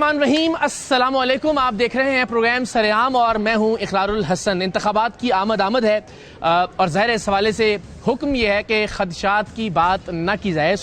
बिस्मिल्लाहिर्रहमानिर्रहीम। अस्सलाम वालेकुम। आप देख रहे हैं प्रोग्राम सरेआम और मैं हूं इकरारुल हसन। इंतखाबात की आमद है और ज़ाहिर है इस हवाले से हुक्म यह है कि खदशात की बात न की जाए।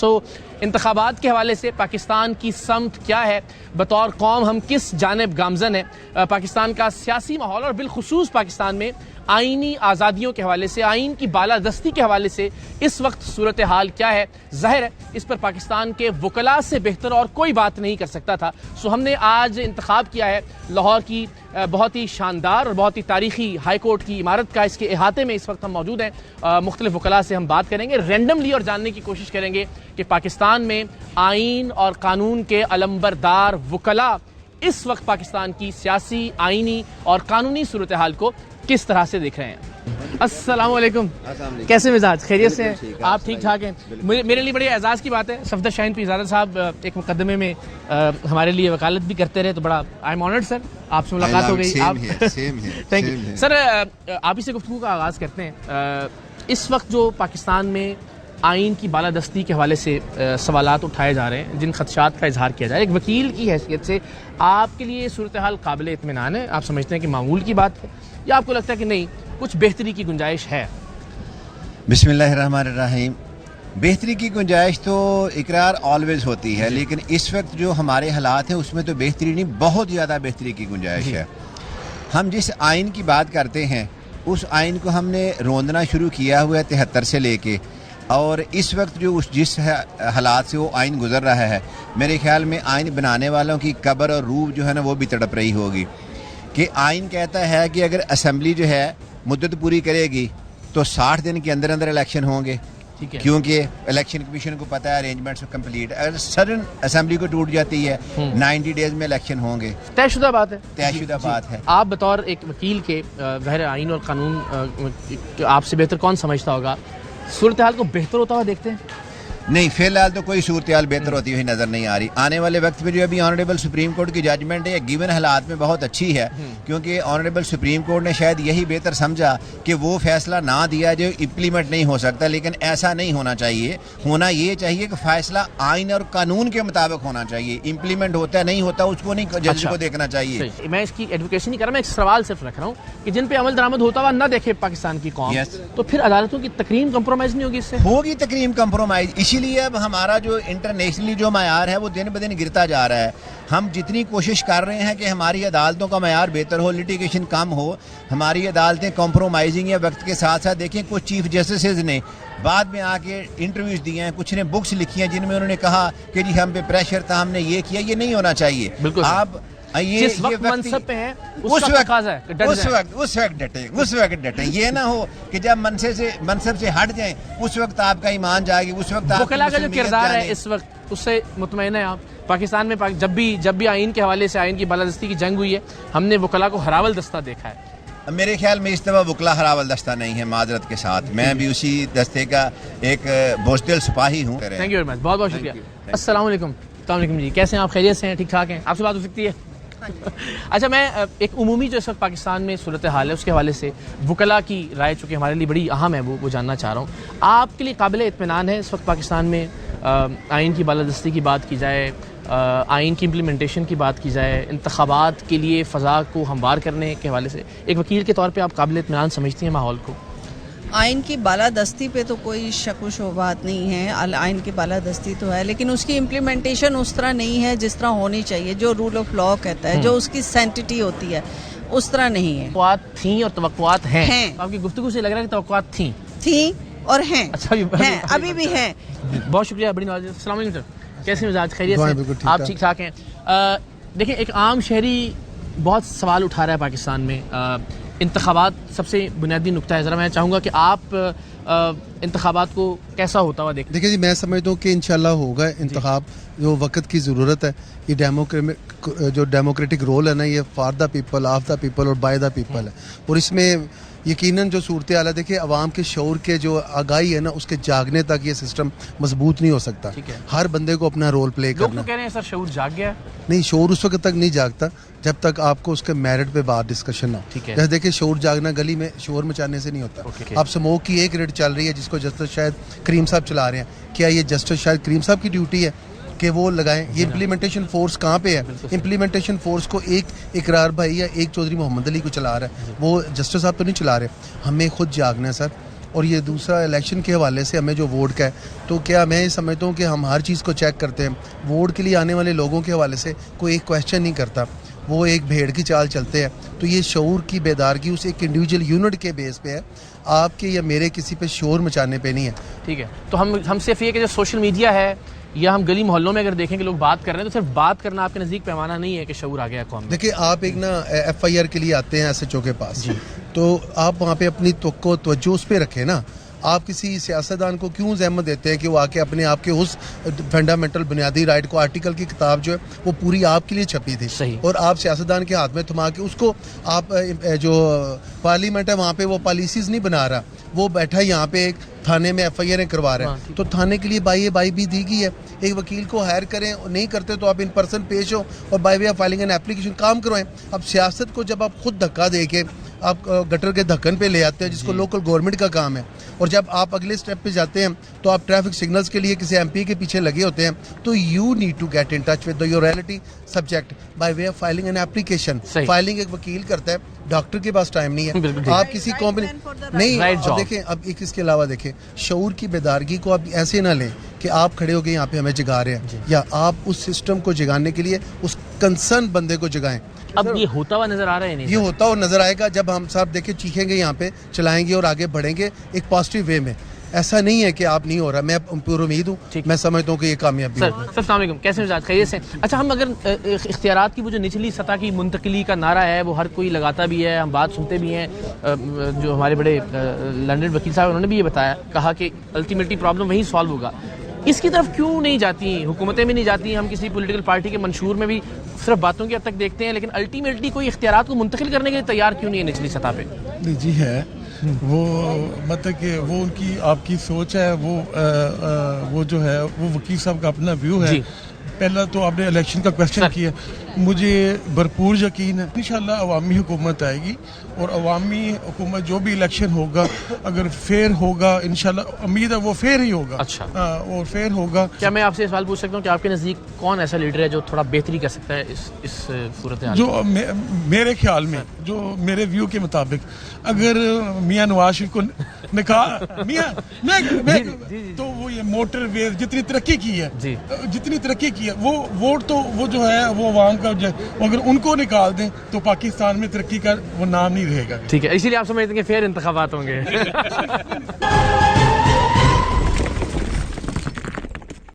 इंतखाबात के हवाले से पाकिस्तान की समत क्या है, बतौर कौम हम किस जानिब गामजन है, पाकिस्तान का सियासी माहौल और बिलखुसूस पाकिस्तान में आइनी आज़ादियों के हवाले से, आइन की बालादस्ती के हवाले से इस वक्त सूरत हाल क्या है। ज़ाहिर है इस पर पाकिस्तान के वकला से बेहतर और कोई बात नहीं कर सकता था। हमने आज इंतखाब किया है लाहौर की बहुत ही शानदार और बहुत ही तारीखी हाई कोर्ट की इमारत का। इसके अहाते में इस वक्त हम मौजूद हैं। मुख्तलिफ वकला से हम बात करेंगे रैंडमली और जानने की कोशिश करेंगे कि पाकिस्तान में आइन और कानून के अलंबरदार वकला इस वक्त पाकिस्तान की सियासी, आइनी और कानूनी सूरत हाल को किस तरह से देख रहे हैं। अस्सलाम वालेकुम। कैसे मिजाज, खैरियत से हैं? आप ठीक ठाक हैं? मेरे लिए बड़ी एजाज़ की बात है, सफदर शाहीन पीरज़ादा साहब एक मुकदमे में हमारे लिए वकालत भी करते रहे, तो बड़ा आई एम ऑनर्ड सर, आपसे मुलाकात हो गई। आप थैंक यू सर। आप ही से गुफ्तगू का आगाज़ करते हैं। इस वक्त जो पाकिस्तान में आइन की बालादस्ती के हवाले से सवालात उठाए जा रहे हैं, जिन खदशात का इजहार किया जा रहा है, एक वकील की हैसियत से आपके लिए सूरत हाल काबिल इत्मीनान है? आप समझते हैं कि मामूल की बात है, या आपको लगता है कि नहीं कुछ बेहतरी की गुंजाइश है? बिस्मिल्लाहिर्रहमानिर्रहीम। बेहतरी की गुंजाइश तो इकरार ऑलवेज होती है, लेकिन इस वक्त जो हमारे हालात हैं उसमें तो बेहतरी नहीं, बहुत ज़्यादा बेहतरी की गुंजाइश है। हम जिस आइन की बात करते हैं उस आइन को हमने रोंदना शुरू किया हुआ है 73 से लेके, और इस वक्त जो जिस हालात से वो आइन गुजर रहा है, मेरे ख्याल में आइन बनाने वालों की कब्र और रूह जो है ना वो भी तड़प रही होगी। कि आइन कहता है कि अगर असेंबली जो है मुद्दत पूरी करेगी तो 60 दिन के अंदर अंदर इलेक्शन होंगे, क्योंकि इलेक्शन कमीशन को पता है अरेंजमेंट्स कंप्लीट। अगर सडन असेंबली को टूट जाती है 90 डेज में इलेक्शन होंगे, तयशुदा बात है, तयशुदा बात है। आप बतौर एक वकील के ज़ाहिर आइन और कानून आपसे बेहतर कौन समझता होगा, सूरत हाल को बेहतर होता हुआ देखते हैं? नहीं, फिलहाल तो कोई सूरत हाल बेहतर होती हुई नज़र नहीं आ रही। आने वाले वक्त में जो अभी ऑनरेबल सुप्रीम कोर्ट की जजमेंट है गिवन हालात में बहुत अच्छी है, क्योंकि ऑनरेबल सुप्रीम कोर्ट ने शायद यही बेहतर समझा कि वो फैसला ना दिया जो इम्प्लीमेंट नहीं हो सकता, लेकिन ऐसा नहीं होना चाहिए। होना ये चाहिए कि फैसला आइन और कानून के मुताबिक होना चाहिए, इम्प्लीमेंट होता है नहीं होता उसको नहीं जज को देखना चाहिए। मैं इसकी एडवोकेशन नहीं कर रहा, मैं एक सवाल सिर्फ रख रहा हूँ कि जिन पे अमल दरामद होता हुआ ना देखे पाकिस्तान की कौम, तो फिर अदालतों की तकरीम कंप्रोमाइज नहीं होगी? इससे होगी तकरीम कंप्रोमाइज। इसीलिए अब हमारा जो इंटरनेशनली जो मयार है वो दिन ब दिन गिरता जा रहा है। हम जितनी कोशिश कर रहे हैं कि हमारी अदालतों का मयार बेहतर हो, लिटिगेशन कम हो, हमारी अदालतें कॉम्प्रोमाइजिंग या वक्त के साथ साथ देखें कुछ चीफ जस्टिस ने बाद में आके इंटरव्यूज दिए हैं, कुछ ने बुक्स लिखी हैं जिनमें उन्होंने कहा कि जी हम पे प्रेशर था, हमने ये किया। ये नहीं होना चाहिए। बिल्कुल आप जिस वक्त मनसब पे हैं उस वक्त डटे। ये ना हो कि जब मनसब से हट जाएं उस वक्त आपका ईमान जाएगी, उस वक्त वकला का जो किरदार है इस वक्त उससे मुतमईन है आप? पाकिस्तान में जब भी आइन के हवाले से, आइन की बालादस्ती की जंग हुई है, हमने वकला को हरावल दस्ता देखा है। मेरे ख्याल में इस दफ़ा वकला हरावल दस्ता नहीं है, माजरत के साथ। मैं भी उसी दस्ते का एक बोझदिल सिपाही हूँ। थैंक यू वेरी मच, बहुत बहुत शुक्रिया। अस्सलाम वालेकुम जी, कैसे हैं आप? खैरियत से हैं? ठीक ठाक हैं? आपसे बात हो सकती है? अच्छा, मैं एक उमूमी जो इस वक्त पाकिस्तान में सूरत हाल है उसके हवाले से वकला की राय, चूँकि हमारे लिए बड़ी अहम है, वो जानना चाह रहा हूँ। आपके लिए काबिल इत्मीनान है इस वक्त पाकिस्तान में आइन की बालादस्ती की बात की जाए, आइन की इम्प्लीमेंटेशन की बात की जाए, इंतखाबात के लिए फ़ज़ा को हमवार करने के हवाले से एक वकील के तौर पर आप काबिल इत्मीनान समझती हैं माहौल को? आइन की बालादस्ती पे तो कोई शक व शुबहात नहीं है, आइन की बालादस्ती तो है, लेकिन उसकी इम्प्लीमेंटेशन उस तरह नहीं है जिस तरह होनी चाहिए। जो रूल ऑफ लॉ कहता है, जो उसकी सेंटिटी होती है, उस तरह नहीं है। तवक्कुआत थी और तवक्कुआत हैं। आपकी गुफ्तगू से लग रहा है कि तवक्कुआत थी और हैं। अच्छा, हैं, अभी भी हैं। बहुत शुक्रिया, बड़ी नवाज़। अस्सलाम वालेकुम सर, कैसे मिजाज, खैरियत से? आप ठीक ठाक हैं? देखिए, एक आम शहरी बहुत सवाल उठा रहा है पाकिस्तान में। इंतखाबात सबसे बुनियादी नुक्ता है, ज़रा मैं चाहूँगा कि आप इंतखाबात को कैसा होता हुआ देखते? देखिए जी, मैं समझता हूँ कि इंशाल्लाह होगा इंतखाब। जो वक्त की ज़रूरत है, ये जो डेमोक्रेटिक रोल है ना, ये for the people, of the people और बाय द पीपल है। और इसमें यकीनन जो सूरत हाल है, देखिए अवाम के शऊर के जो आगाही है ना, उसके जागने तक ये सिस्टम मजबूत नहीं हो सकता। हर बंदे को अपना रोल प्ले करना। लोग तो कह रहे हैं सर शऊर जाग गया। नहीं, शऊर उस वक्त तक नहीं जागता जब तक आपको उसके मेरिट पे बात डिस्कशन ना हो। जैसे देखिए, शऊर जागना गली में शोर मचाने से नहीं होता। अब स्मोक की एक रेड चल रही है जिसको जस्टिस शायद करीम साहब चला रहे हैं। क्या ये जस्टिस शायद करीम साहब की ड्यूटी है کہ وہ لگائیں. یہ امپلیمنٹیشن فورس کہاں پہ ہے؟ امپلیمنٹیشن فورس کو ایک اقرار بھائی یا ایک چودھری محمد علی کو چلا رہا ہے, وہ جسٹس صاحب تو نہیں چلا رہے. ہمیں خود جاگنا ہے سر. اور یہ دوسرا الیکشن کے حوالے سے ہمیں جو ووٹ کا ہے, تو کیا میں سمجھتا ہوں کہ ہم ہر چیز کو چیک کرتے ہیں. ووٹ کے لیے آنے والے لوگوں کے حوالے سے کوئی ایک کویشچن نہیں کرتا, وہ ایک بھیڑ کی چال چلتے ہیں. تو یہ شعور کی بیدارگی اس ایک انڈیویجول یونٹ کے بیس پہ ہے, آپ کے یا میرے کسی پہ شور مچانے پہ نہیں ہے. ٹھیک ہے, تو ہم صرف یہ کہ جو سوشل میڈیا ہے یا ہم گلی محلوں میں اگر دیکھیں کہ لوگ بات کر رہے ہیں, تو صرف بات کرنا آپ کے نزدیک پیمانہ نہیں ہے کہ شعور آ گیا قوم میں. دیکھیں آپ ایک نا ایف آئی آر کے لیے آتے ہیں ایس ایچ او کے پاس, تو آپ وہاں پہ اپنی توجہ اس پہ رکھیں نا. آپ کسی سیاستدان کو کیوں زحمت دیتے ہیں کہ وہ آ کے اپنے آپ کے اس فنڈامنٹل بنیادی رائٹ کو, آرٹیکل کی کتاب جو ہے وہ پوری آپ کے لیے چھپی تھی, صحیح, اور آپ سیاستدان کے ہاتھ میں تھما کے اس کو آپ جو پارلیمنٹ ہے وہاں پہ وہ پالیسیز نہیں بنا رہا, وہ بیٹھا یہاں پہ ایک تھانے میں ایف آئی آریں کروا رہے ہیں. تو تھانے کے لیے بائی بھی دی گئی ہے, ایک وکیل کو ہائر کریں, نہیں کرتے تو آپ ان پرسن پیش ہو اور by way of filing an application کام کروائیں. اب سیاست کو جب آپ خود دھکا دے کے آپ گٹر کے دھکن پہ لے آتے ہیں جس کو لوکل گورنمنٹ کا کام ہے, اور جب آپ اگلے اسٹیپ پہ جاتے ہیں تو آپ ٹریفک سگنلز کے لیے کسی ایم پی کے پیچھے لگے ہوتے ہیں, تو you need to get in touch with your reality subject by way of filing an application. Filing ایک وکیل کرتا ہے, ڈاکٹر کے پاس ٹائم نہیں ہے. آپ کسی کمپنی نہیں, اب دیکھیں اب ایک اس کے علاوہ دیکھیں شعور کی بیدارگی کو آپ ایسے نہ لیں کہ آپ کھڑے ہو کے یہاں پہ ہمیں جگا رہے ہیں, یا آپ اس سسٹم کو جگانے کے لیے اس کنسرن بندے کو جگائیں. اب یہ ہوتا ہوا نظر آ رہا ہے نہیں؟ یہ ہوتا ہوا نظر آئے گا جب ہم صاحب دیکھیں چیخیں گے یہاں پہ, چلائیں گے اور آگے بڑھیں گے ایک پازیٹیو وے میں. ایسا نہیں ہے کہ آپ نہیں ہو رہا, میں پور امید ہوں, میں سمجھتا ہوں کہ یہ کامیابی ہوگا. سر السلام علیکم, کیسے مزاج خیریت سے؟ اچھا, ہم اگر اختیارات کی وہ جو نچلی سطح کی منتقلی کا نعرہ ہے وہ ہر کوئی لگاتا بھی ہے, ہم بات سنتے بھی ہیں, جو ہمارے بڑے لنڈن وکیل صاحب انہوں نے بھی یہ بتایا, کہا کہ الٹیمیٹلی پرابلم وہیں سالو ہوگا. اس کی طرف کیوں نہیں جاتی حکومتیں بھی نہیں جاتی؟ ہم کسی پولیٹیکل پارٹی کے منشور میں بھی صرف باتوں کی حد تک دیکھتے ہیں, لیکن الٹیمیٹلی کوئی اختیارات کو منتقل کرنے کے لیے تیار کیوں نہیں ہے نچلی سطح پہ؟ جی ہے, وہ مطلب کہ وہ ان کی آپ کی سوچ ہے, وہ جو ہے وہ وکیل صاحب کا اپنا ویو ہے. پہلا تو آپ نے الیکشن کا کویشچن کیا, مجھے بھرپور یقین ہے انشاءاللہ عوامی حکومت آئے گی, اور عوامی حکومت جو بھی الیکشن ہوگا اگر فیئر ہوگا انشاءاللہ, امید ہے وہ فیئر ہی ہوگا. اچھا, اور فیئر ہوگا. کیا میں آپ سے سوال پوچھ سکتا ہوں کہ آپ کے نزدیک کون ایسا لیڈر ہے جو تھوڑا بہتری کر سکتا ہے اس صورتحال؟ جو میرے خیال میں, جو میرے ویو کے مطابق, اگر میاں نواز شریف کو تو وہ یہ موٹر ویز جتنی ترقی کی ہے, جتنی ترقی کی ہے, وہ ووٹ تو وہ جو ہے وہ عوام کا, اگر ان کو نکال دیں تو پاکستان میں ترقی کا وہ نام نہیں رہے گا. ٹھیک ہے, اسی لیے آپ سمجھتے ہیں کہ فیئر انتخابات ہوں گے.